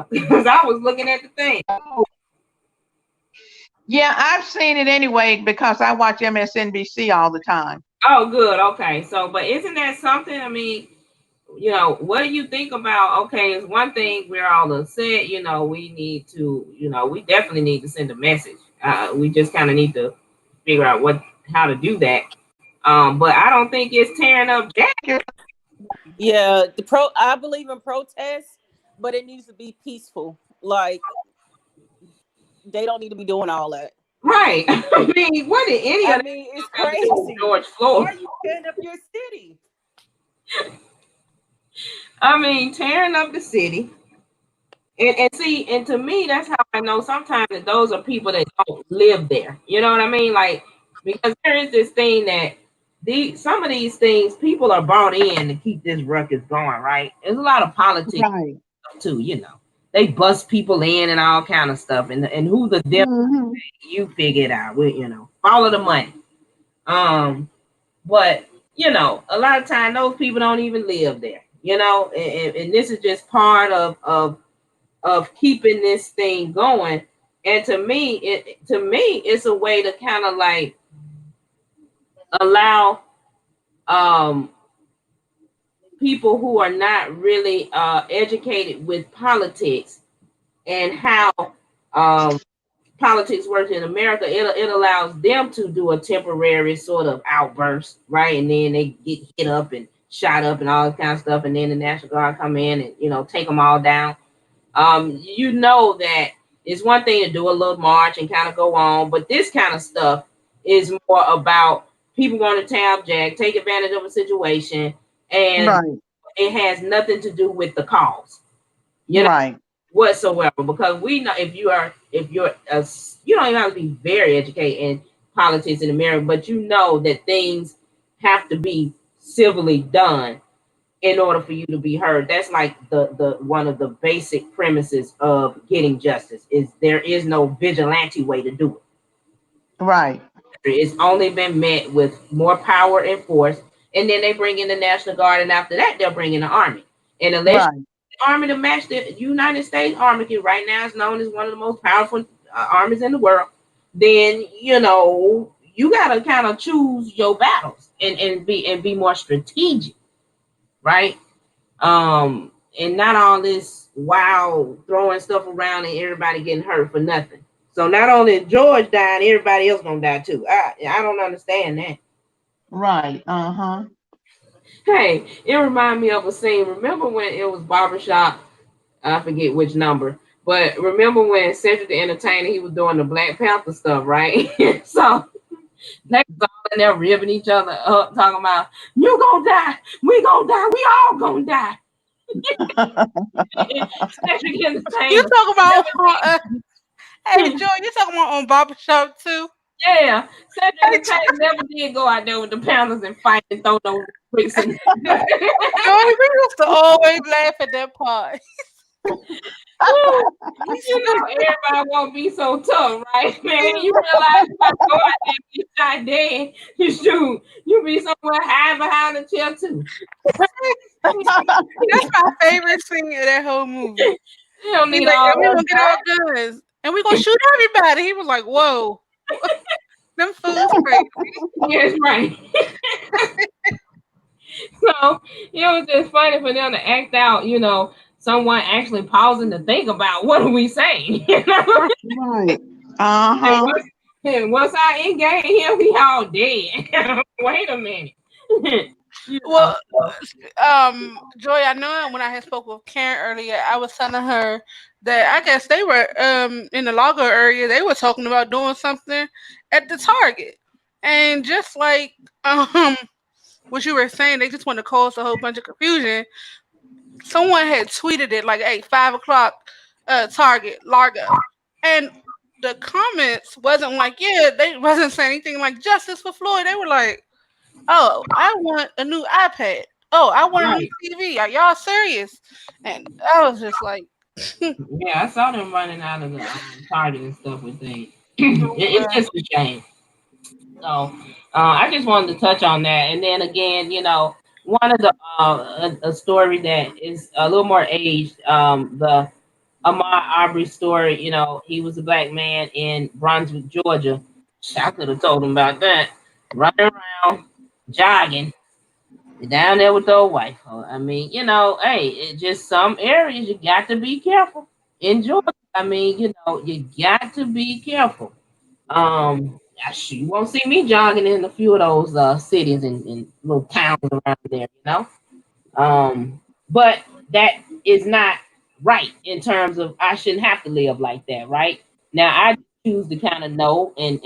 Because I was looking at the thing. Yeah, I've seen it anyway because I watch MSNBC all the time. Oh, good. Okay. So, but isn't that something? I mean, what do you think about, okay, it's one thing we're all upset, we need to, we definitely need to send a message. We just kind of need to figure out how to do that. But I don't think it's tearing up Jack. Yeah, I believe in protests, but it needs to be peaceful. Like, they don't need to be doing all that. Right. I mean, what did any of that? It's crazy. George Floyd. Why are you tearing up your city? I mean, tearing up the city. And see, and to me, that's how I know sometimes that those are people that don't live there. You know what I mean? Like, because there is this thing that some of these things people are brought in to keep this ruckus going, right? There's a lot of politics Right. too, you know. They bust people in and all kind of stuff, and who the devil Hmm. you figure it out with, you know. Follow the money. Um, but you know, a lot of time those people don't even live there, you know, and this is just part of keeping this thing going. And to me, it's a way to kind of like allow um people who are not really educated with politics and how um politics works in America. It allows them to do a temporary sort of outburst, right? And then they get hit up and shot up and all that kind of stuff, and then the National Guard come in and take them all down. You know that it's one thing to do a little march and kind of go on, but this kind of stuff is more about people going to town jack, take advantage of a situation, and Right. it has nothing to do with the cause, you know, Right. whatsoever. Because we know if you're you don't even have to be very educated in politics in America, but you know that things have to be civilly done in order for you to be heard. That's like the one of the basic premises of getting justice is there is no vigilante way to do it. Right. It's only been met with more power and force, and then they bring in the National Guard, and after that they'll bring in the army. And unless Right. the army to match the United States Army, right now is known as one of the most powerful armies in the world, then you gotta kind of choose your battles and be more strategic, right? And not all this wow throwing stuff around and everybody getting hurt for nothing. So not only George dying, everybody else gonna die too. I don't understand that. Right. Uh-huh. Hey, it reminded me of a scene. Remember when it was barbershop? I forget which number, but remember when Cedric the Entertainer he was doing the Black Panther stuff, right? So they was all in there ribbing each other up, talking about you gonna die, we gonna die, we all gonna die. Cedric You Entertainer. talk about hey Joy, you talking about on barbershop too? Yeah, Cedric Hey Entertainer never did go out there with the Panthers and fight and throw no bricks in. Joy, we used to always laugh at that part. Everybody won't be so tough, right, man? You realize if I go out there and get shot dead, you be somewhere high behind the chair too. That's my favorite scene of that whole movie. You don't He's need like, all and we that. gonna get our guns and we gonna shoot everybody. He was like, whoa, them fools crazy. Yes, right. So it was just funny for them to act out, someone actually pausing to think about what are we saying, Right. And Uh-huh. once I engage here, we all dead. Wait a minute. you know, Well, Joy, I know when I had spoke with Karen earlier, I was telling her that I guess they were in the Lago area. They were talking about doing something at the Target, and just like um what you were saying, they just want to cause a whole bunch of confusion. Someone had tweeted it like, "Hey, 5 o'clock, Target Largo," and the comments wasn't like, yeah, they wasn't saying anything like justice for Floyd. They were like, "Oh, I want a new iPad. Oh, I want a new right. TV. Are y'all serious?" And I was just like, Yeah, I saw them running out of the Target and stuff with things. It's just a shame. So I just wanted to touch on that. And then again, one of the a story that is a little more aged, the Ahmaud Arbery story. He was a black man in Brunswick, Georgia. I could have told him about that. Running around, jogging, down there with the old wife. I mean, hey, it just some areas you got to be careful. In Georgia, I mean, you got to be careful. You won't see me jogging in a few of those cities and little towns around there. But that is not right in terms of I shouldn't have to live like that, right? Now I choose to kind of know and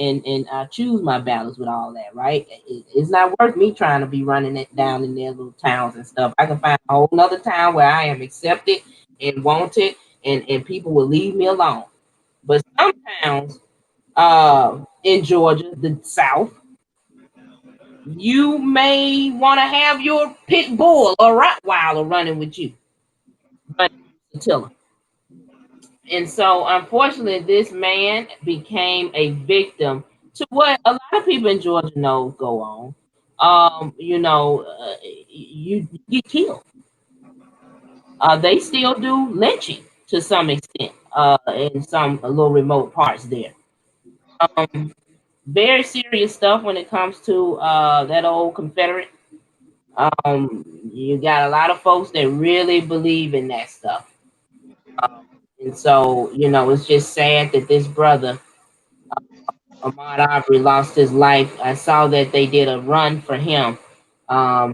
choose my battles with all that, right? It's not worth me trying to be running it down in their little towns and stuff. I can find a whole nother town where I am accepted and wanted, and people will leave me alone. But some towns in Georgia, the South, you may want to have your pit bull or Rottweiler running with you, but tell them. And so, unfortunately, this man became a victim to what a lot of people in Georgia know go on. You get killed. They still do lynching to some extent in some little remote parts there. Um, Very serious stuff when it comes to that old Confederate. You got a lot of folks that really believe in that stuff. Um, and so, it's just sad that this brother Ahmaud Arbery lost his life. I saw that they did a run for him.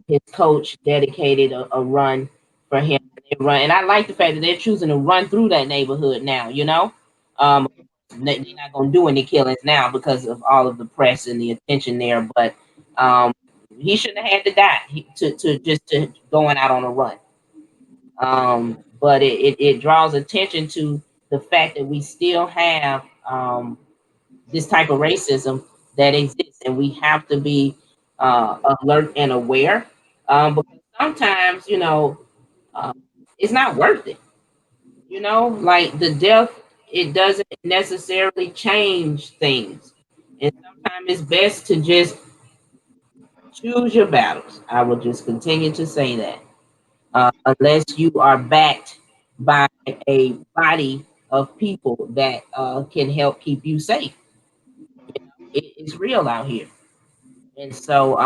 His coach dedicated a run for him. They run, and I like the fact that they're choosing to run through that neighborhood now. Um, they're not going to do any killings now because of all of the press and the attention there. But um, he shouldn't have had to die to going out on a run. But it draws attention to the fact that we still have this type of racism that exists, and we have to be alert and aware. Because sometimes, uh, it's not worth it. Like the death, it doesn't necessarily change things, and sometimes it's best to just choose your battles. I will just continue to say that, unless you are backed by a body of people that can help keep you safe. It's real out here. And so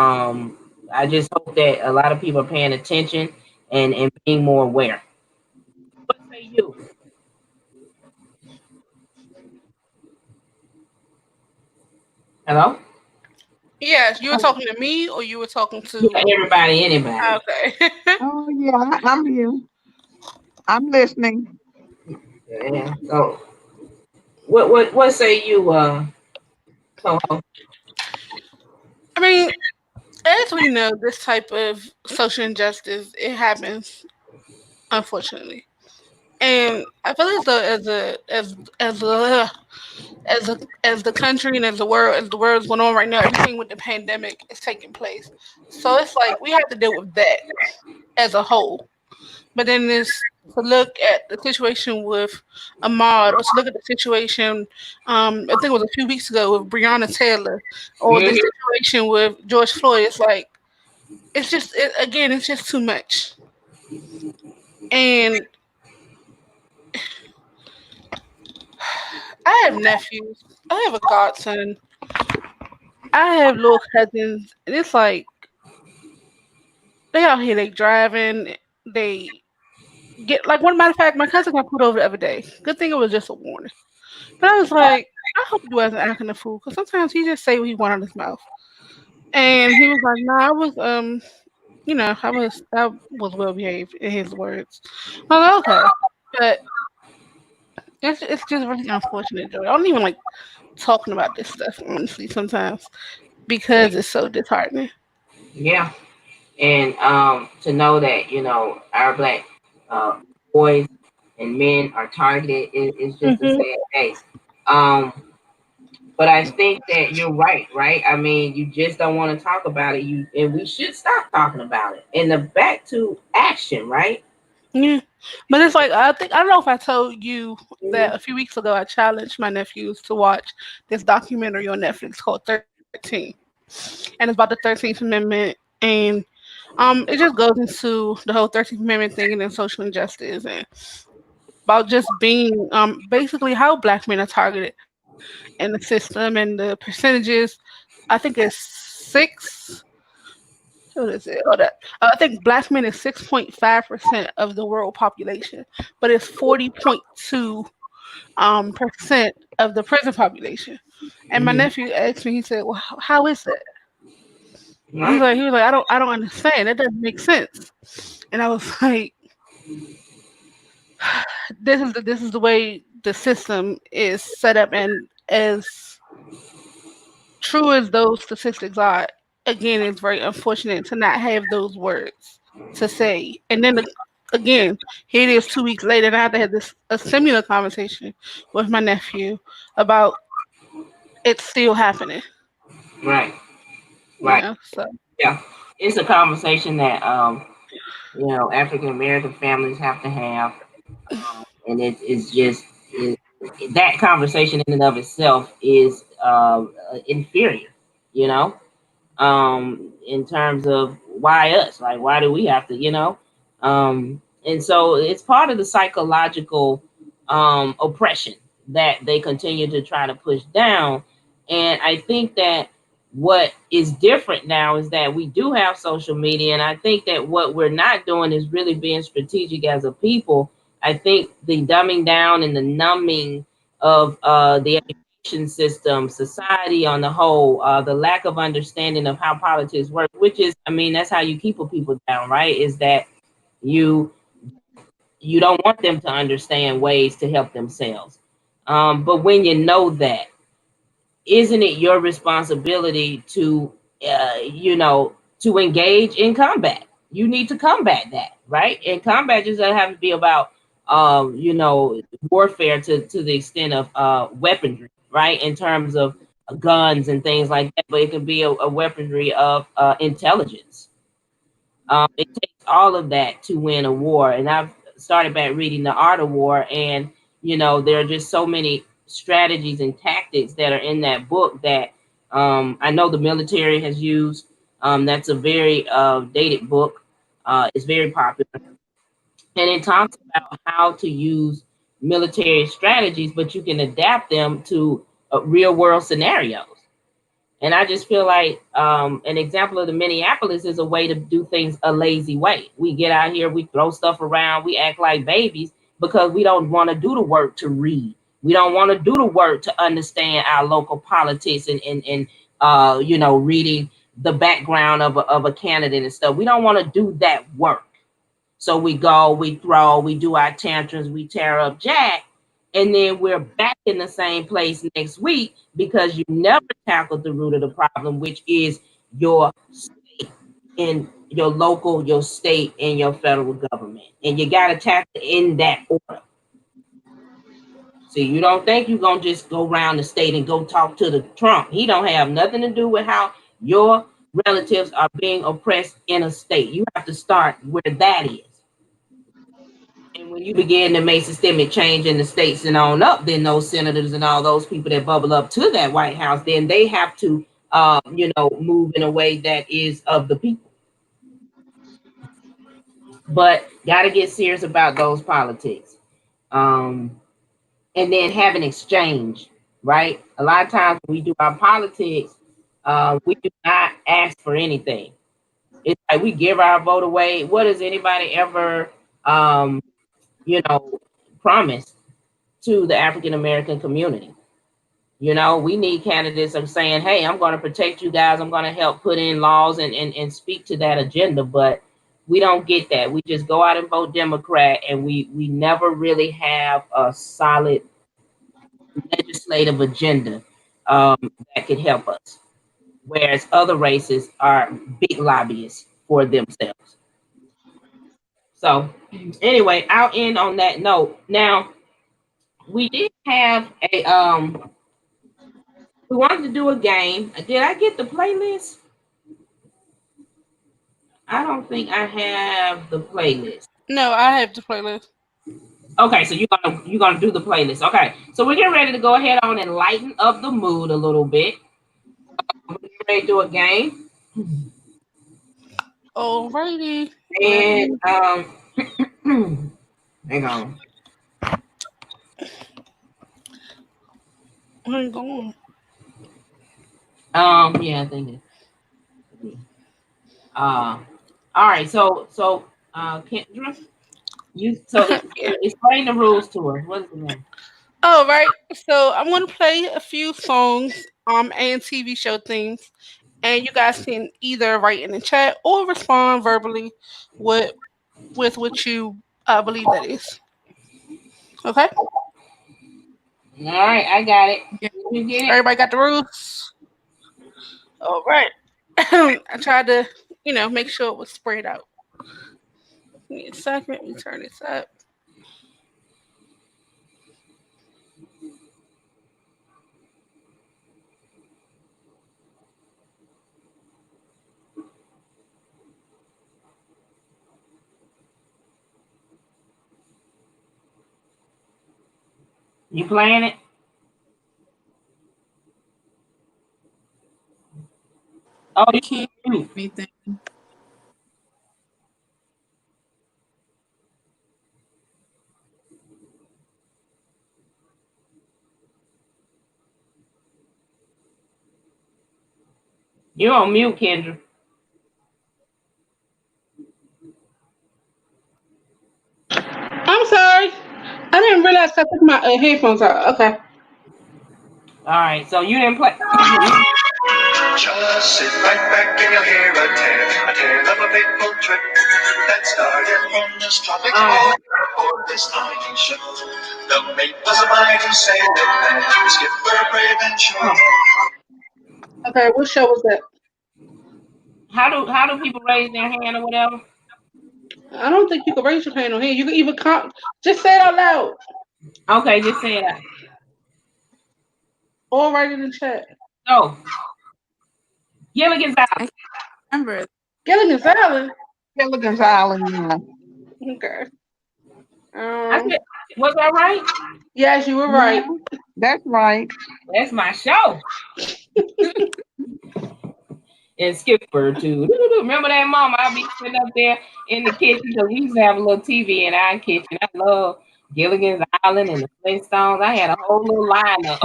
I just hope that a lot of people are paying attention and being more aware. What say you? Hello? Yes, you were talking to me or you were talking Yeah, to everybody, anybody. okay. Oh, yeah, I'm here. I'm listening. Yeah. So what say you, Toho? I mean, as we know, this type of social injustice it happens, unfortunately. And I feel as though as the country and as the world is going on right now, everything with the pandemic is taking place. So it's like we have to deal with that as a whole. But then this to look at the situation with Ahmad, or to look at the situation, I think it was a few weeks ago with Breonna Taylor, or the Mhm. situation with George Floyd. It's like again, it's just too much. And I have nephews. I have a godson. I have little cousins, and it's like they out here. They driving. They get like one matter of fact, my cousin got pulled over the other day. Good thing it was just a warning. But I was like, I hope you wasn't acting a fool, because sometimes he just say what he want out of his mouth. And he was like, "No, I was I was well behaved," in his words. I was like, okay, but it's just really unfortunate, Joey. I don't even like talking about this stuff honestly sometimes because it's so disheartening. Yeah. And to know that, our black uh, boys and men are targeted is just a Hmm. sad day. Um, but I think that you're right, right? I mean, you just don't want to talk about it. And we should stop talking about it. And the back to action, right? Yeah, but it's like I don't know if I told you Mhm. that a few weeks ago I challenged my nephews to watch this documentary on Netflix called 13, and it's about the 13th Amendment, and it just goes into the whole 13th Amendment thing and then social injustice and about just being basically how black men are targeted in the system and the percentages. I think it's six. What is it? Oh, that I think black men is 6.5% of the world population, but it's 40.2 percent of the prison population. And my Mhm. nephew asked me, he said, "Well, how is that?" Right. He was like, I don't understand. That doesn't make sense. And I was like, this is the way the system is set up, and as true as those statistics are, again, it's very unfortunate to not have those words to say. And then again, here it is 2 weeks later, and I have to have this a similar conversation with my nephew about it's still happening. Right. You Right. know, so Yeah. It's a conversation that African American families have to have, and it is just it, that conversation in and of itself is inferior. You know, in terms of why us, like why do we have to, and so it's part of the psychological oppression that they continue to try to push down. And I think that what is different now is that we do have social media, and I think that what we're not doing is really being strategic as a people. I think the dumbing down and the numbing of the education system, society on the whole, the lack of understanding of how politics work, which is, I mean, that's how you keep people down, right? Is that you you don't want them to understand ways to help themselves. But when you know that, isn't it your responsibility to, to engage in combat? You need to combat that, right? And combat just doesn't have to be about, warfare to the extent of weaponry, right? In terms of guns and things like that, but it can be a weaponry of intelligence. It takes all of that to win a war. And I've started back reading The Art of War, and there are just so many strategies and tactics that are in that book that I know the military has used. That's a very dated book. It's very popular, and it talks about how to use military strategies, but you can adapt them to real world scenarios. And I just feel like an example of the Minneapolis is a way to do things a lazy way. We get out here, we throw stuff around, we act like babies because we don't want to do the work to read. We don't want to do the work to understand our local politics and reading the background of a candidate and stuff. We don't want to do that work. So we go, we throw, we do our tantrums, we tear up Jack, and then we're back in the same place next week because you never tackled the root of the problem, which is your state and your local, your state, and your federal government. And you got to tackle it in that order. See, you don't think you're going to just go around the state and go talk to the Trump. He don't have nothing to do with how your relatives are being oppressed in a state. You have to start where that is. And when you begin to make systemic change in the states and on up, then those senators and all those people that bubble up to that White House, then they have to, move in a way that is of the people. But got to get serious about those politics. And then have an exchange, right? A lot of times when we do our politics, we do not ask for anything. It's like we give our vote away. What does anybody ever, you know, promise to the African American community? We need candidates of saying, hey, I'm going to protect you guys. I'm going to help put in laws and speak to that agenda. But we don't get that. We just go out and vote Democrat, and we never really have a solid legislative agenda um, that could help us. Whereas other races are big lobbyists for themselves. So anyway, I'll end on that note. Now, we did have we wanted to do a game. Did I get the playlist? I don't think I have the playlist. no, I have the playlist. Okay, so you're gonna do the playlist. Okay, so we're getting ready to go ahead on and lighten up the mood a little bit. We're getting ready to do a game, Alrighty. and hang on. Hang on. Yeah, I think it. All right. Kendra, Yeah. explain the rules to her. What is the name? All right. So I'm gonna play a few songs, and TV show themes, and you guys can either write in the chat or respond verbally with what you believe that is. Okay. All right, I got it. Yeah. You get it? Everybody got the rules. All right. I tried to, make sure it was spread out. Give me a second. Let me turn this up. You playing it? Oh, I you can't mute. do anything. You're on mute, Kendra. I'm sorry. I didn't realize I took my headphones out. Okay. All right, so you didn't play. Just sit right back and you'll hear a tale of a fateful trip that started from this tropic All home aboard this mighty ship. The mate was a mighty sailor man, the skipper brave and sure. Okay, what show was that? How do people raise their hand or whatever? I don't think you can raise your hand on here. You can even just say it out loud Okay, just say it out. or write it in the chat. So, Gilligan's I Island. can't remember. Gilligan's Island. Gilligan's Island, yeah. Okay. I said, was I right? Yes, you were right. Yeah, that's right. That's my show. And Skipper too. Remember that, Mama? I'll be sitting up there in the kitchen because we used to have a little TV in our kitchen. I love Gilligan's Island and the Flintstones. I had a whole little lineup.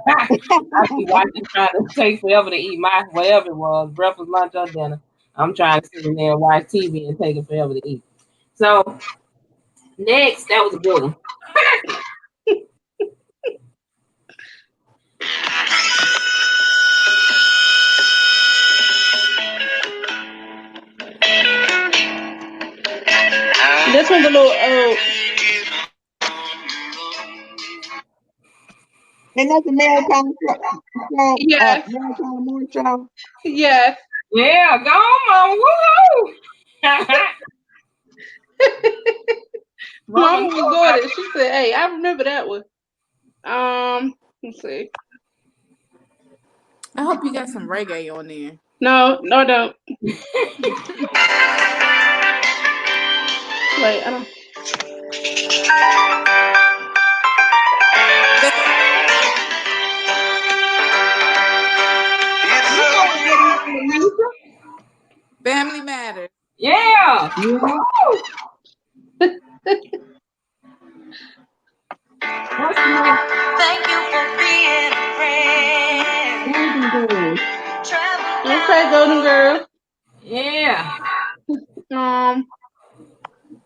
I'd be watching, trying to take forever to eat my whatever it was, breakfast, lunch, or dinner. I'm trying to sit in there and watch TV and take it forever to eat. So next, that was a good one. This one's a little And that's a marathon show, yes, marathon more show. yes. Yeah, go on, Mama. Woohoo! Mama Mama know was about doing it. She said, "Hey, I remember that one." Let's see. I hope you got some reggae on there. No, no, don't. Wait, I don't. Family Matters. Yeah. Yeah. What's the name? Thank you for being a friend. Golden Girls. Okay, Golden Girl. Yeah. All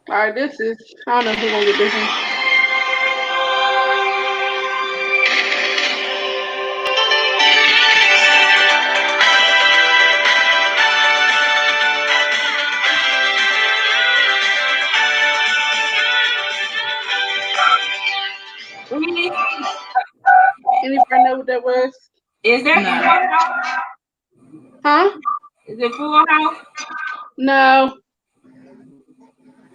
right, this is. I don't know who's gonna get this one. Anybody know what that was? Is that No. Full House? Huh? Is it Full House? No,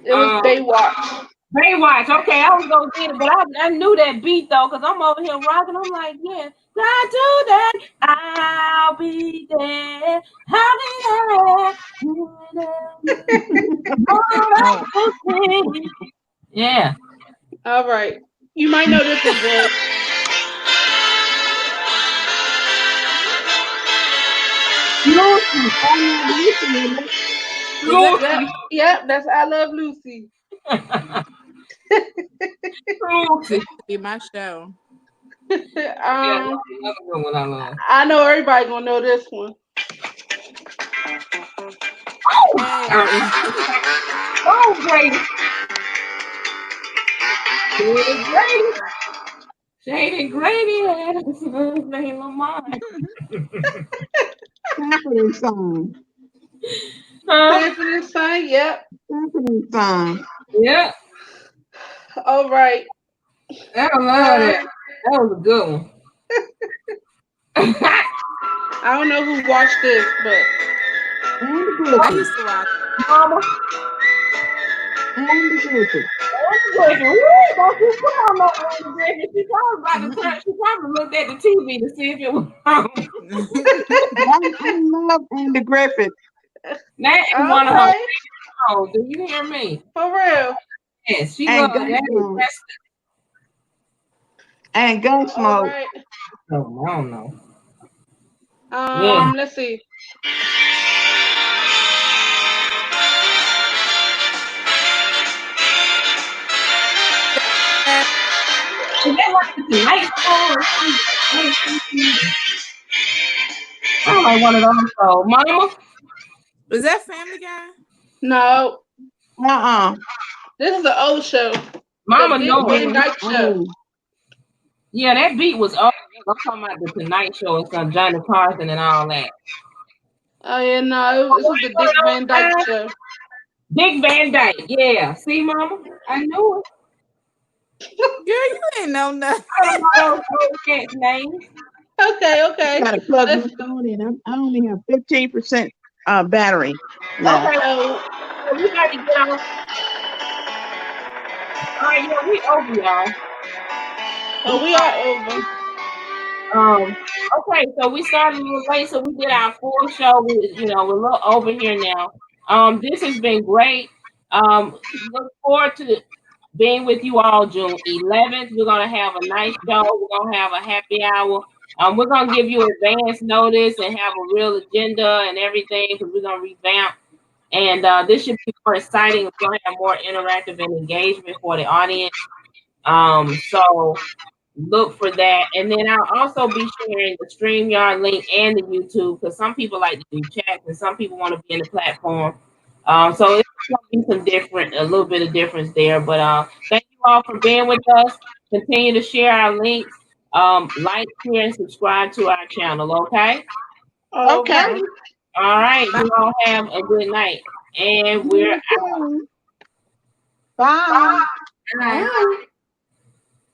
it was Baywatch. Baywatch. Okay, I was gonna get it, but I knew that beat though, cause I'm over here rocking. I'm like, yeah, I do that. I'll be there. I'll be there. Yeah. All right, you might know this one, Jay. Is that Yep, that's I Love Lucy. that used to be my show? Yeah, that's another good one I love. I know everybody gonna know this one. Hey. Oh, Grady. Grady. Shane and Grady had his name on mine. Sanford song. Sanford Son, yep. Sanford song. Yeah. All right. I love that. That was a good one. I don't know who watched this, but Andy I Griffith. used to watch. Mama. Andy Griffith. Andy Griffin. Woo! Don't you put on no Andy Griffin. She probably about to turn. She probably looked at the TV to see if it was on. I love Andy Griffith. That is one of her okay, favorite shows. Do you hear me? for real. Yes, she And loves that. Gunsmoke. That's And All Gunsmoke. right. oh, I don't know. Yeah. Let's see. Is that like the Tonight Show or something? I don't like one of those shows. Mama? Was that Family Guy? No, Uh-uh. this is an old show. Mama The Dick know it. Van Dyke Show. Oh. Yeah, that beat was old. I'm talking about the Tonight Show and some Johnny Carson and all that. Oh yeah, no, this is the Dick Van Dyke Show. Dick Van Dyke. Yeah. See, Mama? I knew it. Girl, you ain't know nothing. I don't know those cats' names. Okay, I okay. gotta plug my phone in. I only have 15% battery left. Okay, So, so we got to get off. All right, yeah, we over, y'all. we are over. Okay, so we started a little late, so we did our full show. We're a little over here now. This has been great. Look forward to being with you all June 11th. We're gonna have a nice show. We're gonna have a happy hour. We're gonna give you advance notice and have a real agenda and everything because we're gonna revamp. And this should be more exciting. We're gonna have more interactive and engagement for the audience. So look for that. And then I'll also be sharing the StreamYard link and the YouTube because some people like to do chats and some people want to be in the platform. So it's going to be a little bit of difference there. But thank you all for being with us. Continue to share our links. Like, share, and subscribe to our channel, okay? Okay. All right. You all have a good night. And we're out. Bye. Bye. Bye.